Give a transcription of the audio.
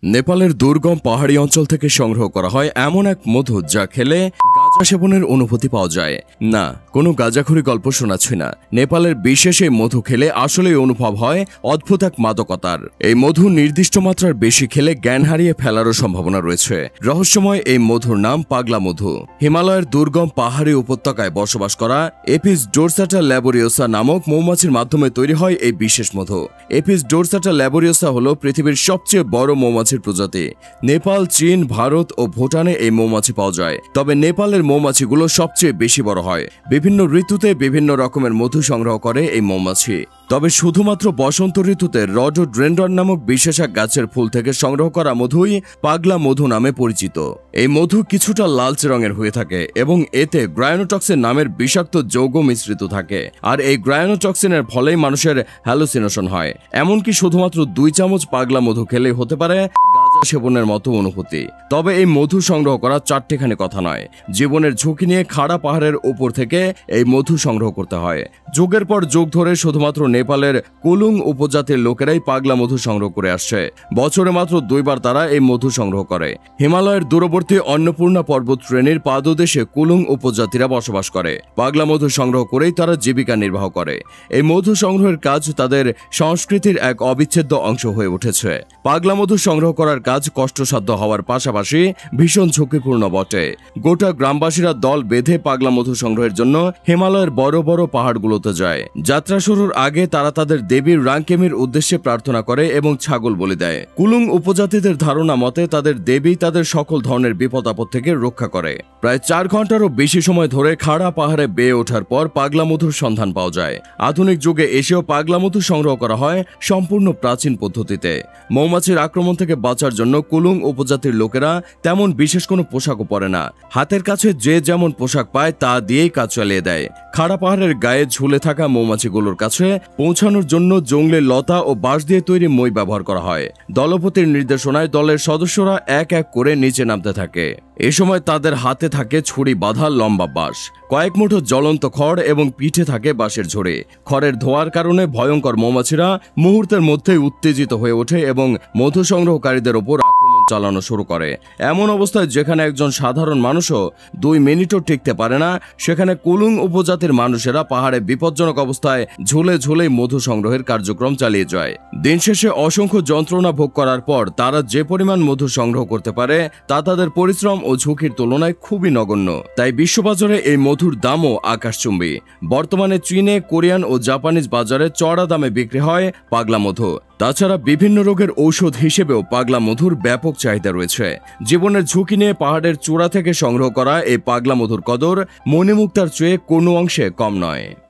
নেপালের দুর্গম পাহাড়ি অঞ্চল থেকে সংগ্রহ করা হয় এমন এক মধু যা খেলে গাঁজা সেবনের অনুভূতি পাওয়া যায়। না, কোনো গাঁজাখুরি গল্প শোনাচ্ছি না। নেপালের বিশেষ এই মধু খেলে আসলেই অনুভব হয় অদ্ভুত এক মাদকতার। এই মধু নির্দিষ্ট মাত্রার বেশি খেলে জ্ঞান হারিয়ে ফেলারও সম্ভাবনা রয়েছে। রহস্যময় এই মধুর নাম পাগলা মধু। হিমালয়ের দুর্গম পাহাড়ি উপত্যকায় বসবাস করা এপিস ডোরসাটা ল্যাবোরিওসা নামক মৌমাছির মাধ্যমে তৈরি হয় এই বিশেষ মধু। এপিস ডোরসাটা ল্যাবোরিওসা হল পৃথিবীর সবচেয়ে বড় মৌমাছির প্রজাতি। নেপাল, চীন, ভারত ও ভুটানে এই মৌমাছি পাওয়া যায়। তবে নেপালের মৌমাছিগুলো সবচেয়ে বেশি বড় হয়। বিভিন্ন ঋতুতে বিভিন্ন রকমের মধু সংগ্রহ করে এই মৌমাছি। তবে শুধুমাত্র বসন্ত ঋতুতে রডোডেন্ড্রন নামক বিশেষ এক গাছের ফুল থেকে সংগ্রহ করা মধুই পাগলা মধু নামে পরিচিত। এই মধু কিছুটা লালচে রঙের হয়ে থাকে এবং এতে গ্রায়োনোটক্সিন নামের বিষাক্ত যৌগ মিশ্রিত থাকে। আর এই গ্রায়োনোটক্সিনের ফলেই মানুষের হ্যালুসিনেশন হয়। এমনকি শুধুমাত্র 2 চামচ পাগলা মধু খেলেই হতে পারে গাঁজা সেবনের মতো অনুভূতি। তবে এই মধু সংগ্রহ করা চারটিখানি কথা নয়। জীবনের ঝুঁকি নিয়ে খাড়া পাহাড়ের উপর থেকে এই মধু সংগ্রহ করতে হয়। যুগের পর যুগ ধরে শুধুমাত্র নেপালের কুলুং উপজাতির লোকেরাই পাগলা মধু সংগ্রহ করে আসছে। বছরে মাত্র 2 বার তারা এই মধু সংগ্রহ করে। হিমালয়ের দূরবর্তী অন্নপূর্ণা পর্বত শ্রেণীর পাদদেশে কুলুং উপজাতিরা বসবাস করে। পাগলা মধু সংগ্রহ করেই তারা জীবিকা নির্বাহ করে। এই মধু সংগ্রহের কাজ তাদের সংস্কৃতির এক অবিচ্ছেদ্য অংশ হয়ে উঠেছে। পাগলা মধু সংগ্রহ করার কাজ কষ্টসাধ্য হওয়ার পাশাপাশি ভীষণ ঝুঁকিপূর্ণ বটে। গোটা গ্রামবাসীরা দল বেঁধে পাগলা মধু সংগ্রহের জন্য হিমালয়ের বড় বড় পাহাড়গুলোতে যায়। যাত্রা শুরুর আগে তারা তাদের দেবী রাংকেমির উদ্দেশ্যে প্রার্থনা করে এবং ছাগল বলি দেয়। কুলুং উপজাতিদের ধারণা মতে তাদের দেবী তাদের সকল ধরনের বিপদ আপদ থেকে রক্ষা করে। প্রায় 4 ঘন্টারও বেশি সময় ধরে খাড়া পাহাড়ে বেয়ে ওঠার পর পাগলা মধুর সন্ধান পাওয়া যায়। আধুনিক যুগে এসেও পাগলা মধু সংগ্রহ করা হয় সম্পূর্ণ প্রাচীন পদ্ধতিতে। মৌমাছির আক্রমণ থেকে বাঁচার জন্য কুলুং উপজাতির লোকেরা তেমন বিশেষ কোনো পোশাকও পরে না। হাতের কাছে যে যেমন পোশাক পায় তা দিয়েই কাজ চালিয়ে দেয়। খাড়া পাহাড়ের গায়ে ঝুলে থাকা মৌমাছিগুলোর কাছে পৌঁছানোর জন্য জঙ্গলের লতা ও বাঁশ দিয়ে তৈরি মই ব্যবহার করা হয়। দলপতির নির্দেশনায় দলের সদস্যরা এক এক করে নিচে নামতে থাকে। এ সময় তাদের হাতে থাকে ছুরি বাঁধা লম্বা বাঁশ, কয়েক মুঠো জ্বলন্ত খড় এবং পিঠে থাকে বাঁশের ঝুড়ি। খড়ের ধোঁয়ার কারণে ভয়ঙ্কর মৌমাছিরা মুহূর্তের মধ্যেই উত্তেজিত হয়ে ওঠে এবং মধু সংগ্রহকারীদের ওপর আক্রমণ চালানো শুরু করে। এমন অবস্থায় যেখানে একজন সাধারণ মানুষও 2 মিনিটও টিকতে পারে না, সেখানে কুলুং উপজাতির মানুষেরা পাহাড়ে বিপজ্জনক অবস্থায় ঝুলে ঝুলেই মধু সংগ্রহের কার্যক্রম চালিয়ে যায়। দিন শেষে অসংখ্য যন্ত্রণা ভোগ করার পর তারা যে পরিমাণ মধু সংগ্রহ করতে পারে তা তাদের পরিশ্রম ও ঝুঁকির তুলনায় খুবই নগণ্য। তাই বিশ্ববাজারে এই মধুর দামও আকাশচুম্বী। বর্তমানে চীনে, কোরিয়ান ও জাপানিজ বাজারে চড়া দামে বিক্রি হয় পাগলা মধু। তাছাড়া বিভিন্ন রোগের ঔষধ হিসেবেও পাগলা মধুর ব্যাপক চাহিদা রয়েছে। জীবনের ঝুঁকি নিয়ে পাহাড়ের চূড়া থেকে সংগ্রহ করা এই পাগলা মধুর কদর মণিমুক্তার চেয়ে কোনো অংশে কম নয়।